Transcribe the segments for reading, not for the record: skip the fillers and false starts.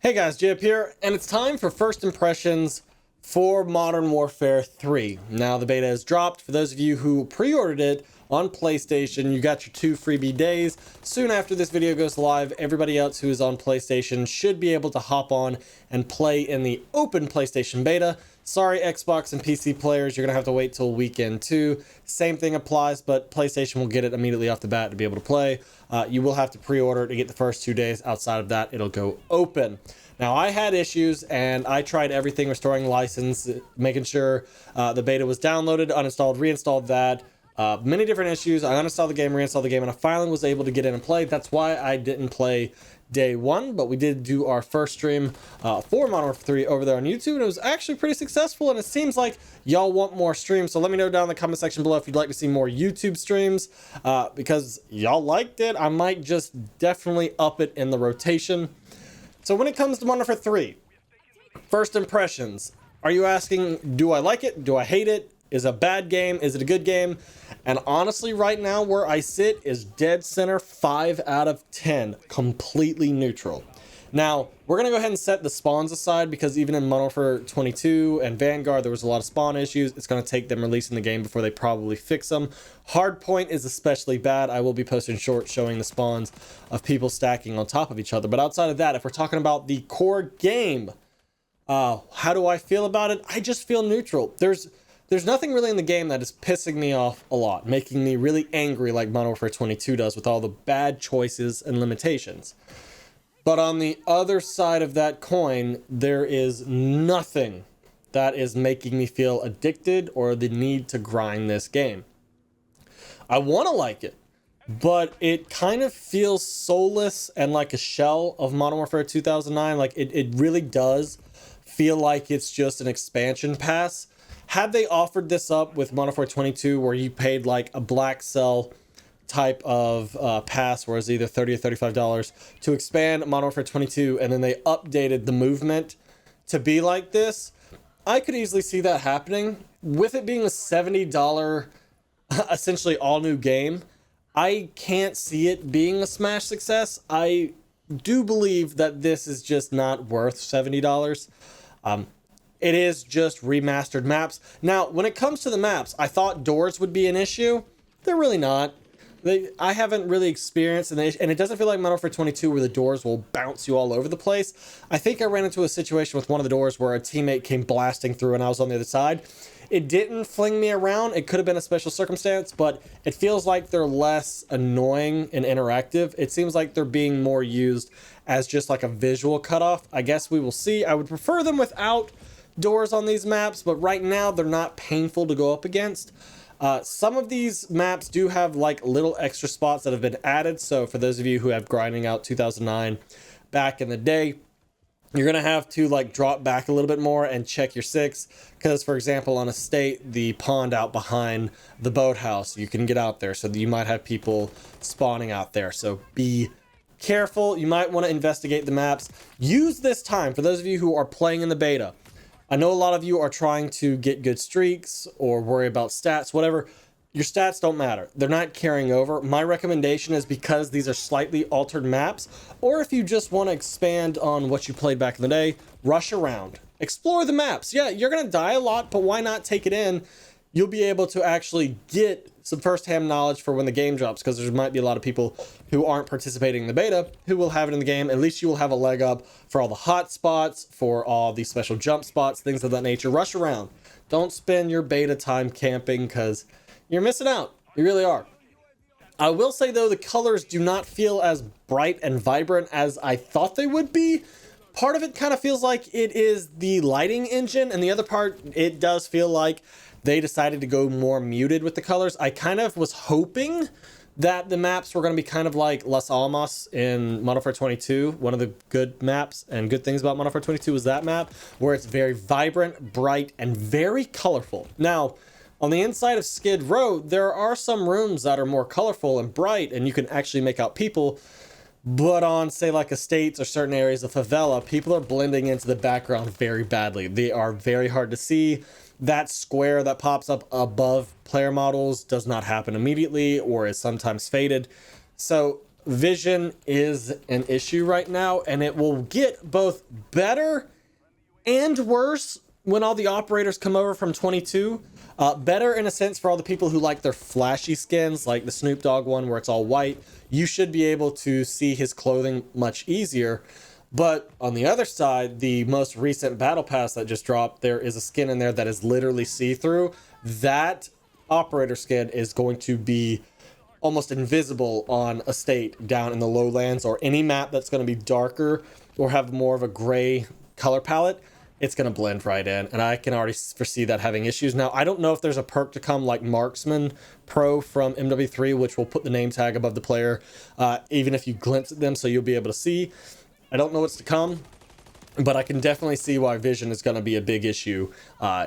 Hey guys, JHub here, and it's time for first impressions for Modern Warfare 3. Now the beta has dropped. For those of you who pre-ordered it on PlayStation, you got your 2 freebie days. Soon after this video goes live, everybody else who is on PlayStation should be able to hop on and play in the open PlayStation beta. Sorry, Xbox and PC players, you're gonna have to wait till weekend 2. Same thing applies, but PlayStation will get it immediately off the bat to be able to play. You will have to pre-order to get the first 2 days. Outside of that, it'll go open. Now, I had issues, and I tried everything, restoring license, making sure the beta was downloaded, uninstalled, reinstalled that. Many different issues. I uninstalled the game, reinstalled the game, and I finally was able to get in and play. That's why I didn't play day 1, but we did do our first stream for Modern Warfare 3 over there on YouTube, and it was actually pretty successful, and it seems like y'all want more streams. So let me know down in the comment section below if you'd like to see more YouTube streams, because y'all liked it. I might just definitely up it in the rotation. So when it comes to Modern Warfare 3, first impressions, are you asking, do I like it? Do I hate it? Is it a bad game? Is it a good game? And honestly, right now where I sit is dead center, 5 out of 10, completely neutral. Now, we're going to go ahead and set the spawns aside, because even in Modern Warfare 22 and Vanguard, there was a lot of spawn issues. It's going to take them releasing the game before they probably fix them. Hardpoint is especially bad. I will be posting shorts showing the spawns of people stacking on top of each other. But outside of that, if we're talking about the core game, how do I feel about it? I just feel neutral. There's nothing really in the game that is pissing me off a lot, making me really angry like Modern Warfare 22 does with all the bad choices and limitations. But on the other side of that coin, there is nothing that is making me feel addicted or the need to grind this game. I want to like it, but it kind of feels soulless and like a shell of Modern Warfare 2009. Like it really does feel like it's just an expansion pass. Had they offered this up with Modern Warfare 22, where you paid like a black cell type of pass, where it's either $30 or $35 to expand Modern Warfare 22, and then they updated the movement to be like this, I could easily see that happening. With it being a $70 essentially all new game, I can't see it being a smash success. I do believe that this is just not worth $70. It is just remastered maps. Now, when it comes to the maps, I thought doors would be an issue. They're really not. I haven't really experienced, and it doesn't feel like Modern Warfare 22 where the doors will bounce you all over the place. I think I ran into a situation with one of the doors where a teammate came blasting through and I was on the other side. It didn't fling me around. It could have been a special circumstance, but it feels like they're less annoying and interactive. It seems like they're being more used as just like a visual cutoff. I guess we will see. I would prefer them without doors on these maps, but right now they're not painful to go up against. Some of these maps do have like little extra spots that have been added. So for those of you who have grinding out 2009 back in the day, you're gonna have to like drop back a little bit more and check your 6, because for example on Estate, the pond out behind the boathouse, you can get out there, so that you might have people spawning out there. So be careful. You might want to investigate the maps. Use this time, for those of you who are playing in the beta, I know a lot of you are trying to get good streaks or worry about stats, whatever. Your stats don't matter. They're not carrying over. My recommendation is, because these are slightly altered maps, or if you just want to expand on what you played back in the day, rush around. Explore the maps. Yeah, you're going to die a lot, but why not take it in? You'll be able to actually get some first-hand knowledge for when the game drops, because there might be a lot of people who aren't participating in the beta who will have it in the game. At least you will have a leg up for all the hot spots, for all the special jump spots, things of that nature. Rush around. Don't spend your beta time camping, because you're missing out. You really are. I will say, though, the colors do not feel as bright and vibrant as I thought they would be. Part of it kind of feels like it is the lighting engine, and the other part, it does feel like they decided to go more muted with the colors. I kind of was hoping that the maps were going to be kind of like Las Almas in Modern Warfare 22. One of the good maps and good things about Modern Warfare 22 is that map, where it's very vibrant, bright, and very colorful. Now, on the inside of Skid Row, there are some rooms that are more colorful and bright, and you can actually make out people. But on, say, like Estates or certain areas of favela, people are blending into the background very badly. They are very hard to see. That square that pops up above player models does not happen immediately, or is sometimes faded. So vision is an issue right now, and it will get both better and worse when all the operators come over from 22. Better in a sense for all the people who like their flashy skins, like the Snoop Dogg one where it's all white. You should be able to see his clothing much easier. But on the other side, the most recent battle pass that just dropped, there is a skin in there that is literally see-through. That operator skin is going to be almost invisible on a state down in the lowlands or any map that's going to be darker or have more of a gray color palette. It's going to blend right in, and I can already foresee that having issues. Now, I don't know if there's a perk to come like Marksman Pro from MW3, which will put the name tag above the player, even if you glimpse at them, so you'll be able to see. I don't know what's to come, but I can definitely see why vision is going to be a big issue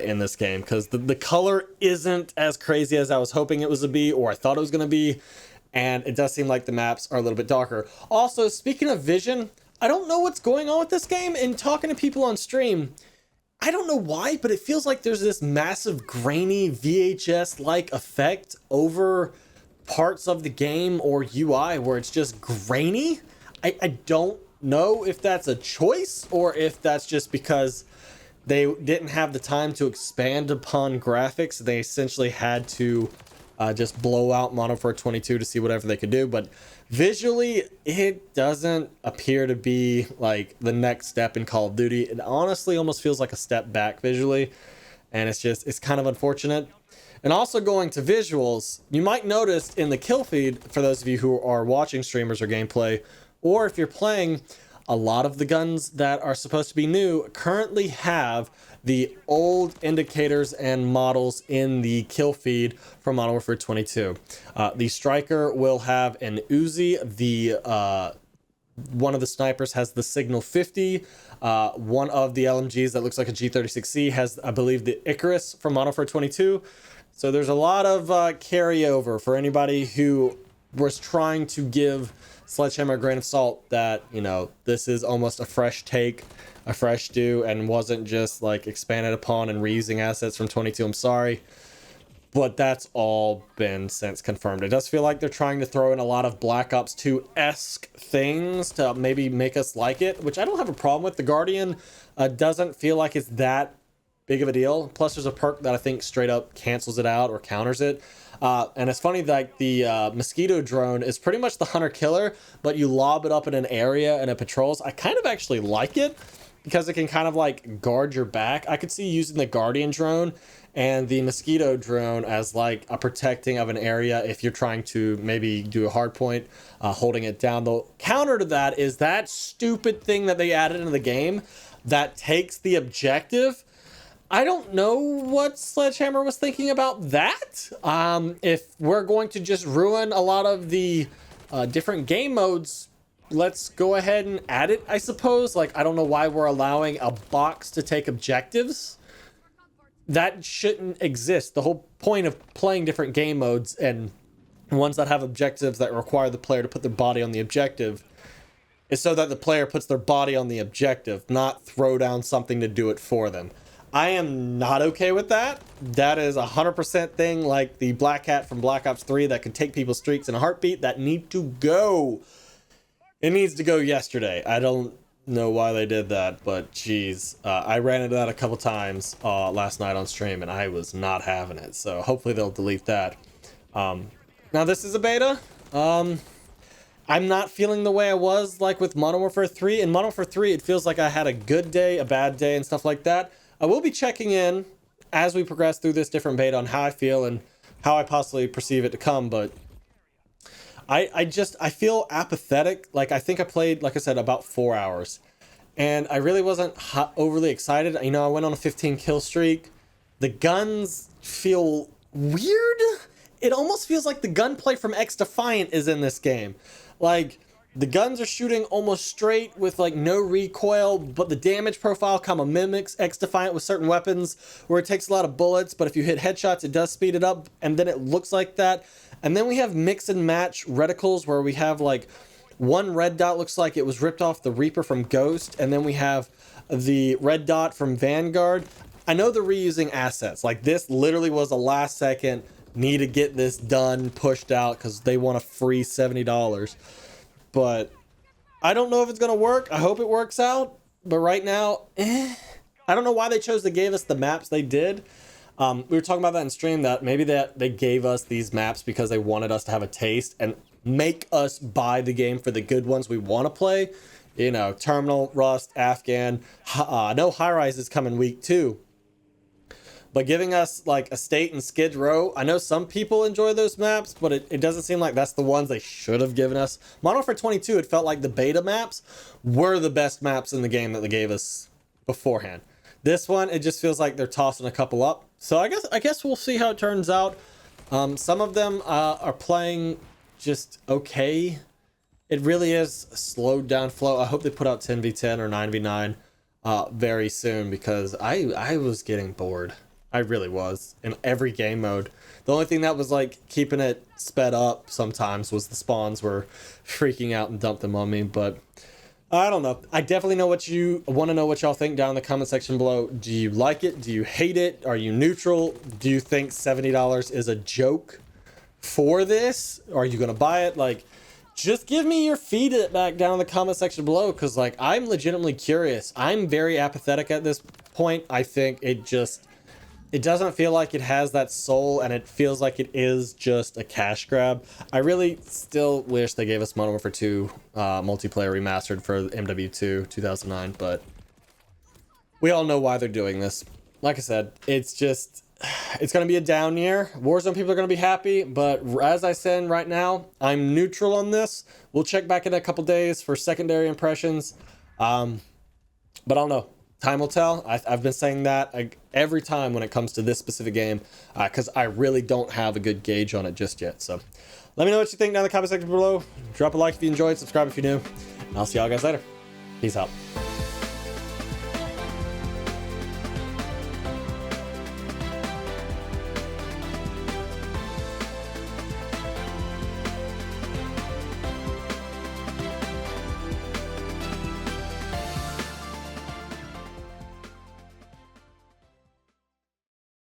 in this game, because the color isn't as crazy as I was hoping it was to be, or I thought it was going to be, and it does seem like the maps are a little bit darker. Also, speaking of vision, I don't know what's going on with this game, and talking to people on stream, I don't know why, but it feels like there's this massive grainy VHS-like effect over parts of the game or UI where it's just grainy. I don't know if that's a choice or if that's just because they didn't have the time to expand upon graphics. They essentially had to just blow out Modern Warfare 22 to see whatever they could do, but visually it doesn't appear to be like the next step in Call of Duty. It honestly almost feels like a step back visually, and it's kind of unfortunate. And also, going to visuals, you might notice in the kill feed, for those of you who are watching streamers or gameplay, or if you're playing, a lot of the guns that are supposed to be new currently have the old indicators and models in the kill feed from Modern Warfare 22. The Striker will have an Uzi. One of the snipers has the Signal 50. One of the LMGs that looks like a G36C has, I believe, the Icarus from Modern Warfare 22. So there's a lot of carryover for anybody who was trying to give Sledgehammer a grain of salt that, you know, this is almost a fresh take, a fresh do, and wasn't just like expanded upon and reusing assets from 22. I'm sorry, but that's all been since confirmed. It does feel like they're trying to throw in a lot of Black Ops 2-esque things to maybe make us like it, which I don't have a problem with. The Guardian doesn't feel like it's that big of a deal. Plus, there's a perk that I think straight up cancels it out or counters it. And it's funny that the mosquito drone is pretty much the hunter-killer, but you lob it up in an area and it patrols. I kind of actually like it because it can kind of like guard your back. I could see using the Guardian drone and the mosquito drone as like a protecting of an area if you're trying to maybe do a hard point, holding it down. The counter to that is that stupid thing that they added into the game that takes the objective. I don't know what Sledgehammer was thinking about that. If we're going to just ruin a lot of the different game modes, let's go ahead and add it, I suppose. Like, I don't know why we're allowing a box to take objectives. That shouldn't exist. The whole point of playing different game modes and ones that have objectives that require the player to put their body on the objective is so that the player puts their body on the objective, not throw down something to do it for them. I am not okay with that. That is 100% thing like the Black Hat from Black Ops 3 that can take people's streaks in a heartbeat. That need to go. It needs to go yesterday. I don't know why they did that, but geez. I ran into that a couple times last night on stream, and I was not having it. So hopefully they'll delete that. Now this is a beta. I'm not feeling the way I was like with Modern Warfare 3. In Modern Warfare 3, it feels like I had a good day, a bad day, and stuff like that. I will be checking in as we progress through this different beta on how I feel and how I possibly perceive it to come, but I feel apathetic. Like, I think I played, like I said, about 4 hours, and I really wasn't overly excited. You know, I went on a 15 kill streak. The guns feel weird. It almost feels like the gunplay from X Defiant is in this game. Like, the guns are shooting almost straight with like no recoil, but the damage profile kind of mimics X Defiant with certain weapons where it takes a lot of bullets, but if you hit headshots, it does speed it up, and then it looks like that. And then we have mix and match reticles where we have like one red dot looks like it was ripped off the Reaper from Ghost, and then we have the red dot from Vanguard. I know they're reusing assets. Like, this literally was a last second, need to get this done, pushed out because they want a free $70. but I don't know if it's going to work. I hope it works out. But right now, I don't know why they chose to give us the maps they did. We were talking about that in stream, that maybe that they gave us these maps because they wanted us to have a taste and make us buy the game for the good ones we want to play. You know, Terminal, Rust, Afghan. I know High Rise is coming week 2. But giving us like Estate and Skid Row, I know some people enjoy those maps, but it doesn't seem like that's the ones they should have given us. Modern Warfare 22, it felt like the beta maps were the best maps in the game that they gave us beforehand. This one, it just feels like they're tossing a couple up. So I guess we'll see how it turns out. Some of them are playing just okay. It really is a slowed down flow. I hope they put out 10v10 or 9v9 very soon, because I was getting bored. I really was, in every game mode. The only thing that was like keeping it sped up sometimes was the spawns were freaking out and dumped them on me. But I don't know. I definitely know what you want to know, what y'all think down in the comment section below. Do you like it? Do you hate it? Are you neutral? Do you think $70 is a joke for this? Are you gonna buy it? Like, just give me your feedback down in the comment section below, because like I'm legitimately curious. I'm very apathetic at this point. I think it doesn't feel like it has that soul, and it feels like it is just a cash grab. I really still wish they gave us Modern Warfare 2 multiplayer remastered for MW2 2009, but we all know why they're doing this. Like I said, it's going to be a down year. Warzone people are going to be happy, but as I said right now, I'm neutral on this. We'll check back in a couple days for secondary impressions, but I don't know. Time will tell. I've been saying that every time when it comes to this specific game, because I really don't have a good gauge on it just yet. So let me know what you think down in the comment section below. Drop a like if you enjoyed, subscribe if you're new, and I'll see y'all guys later. Peace out.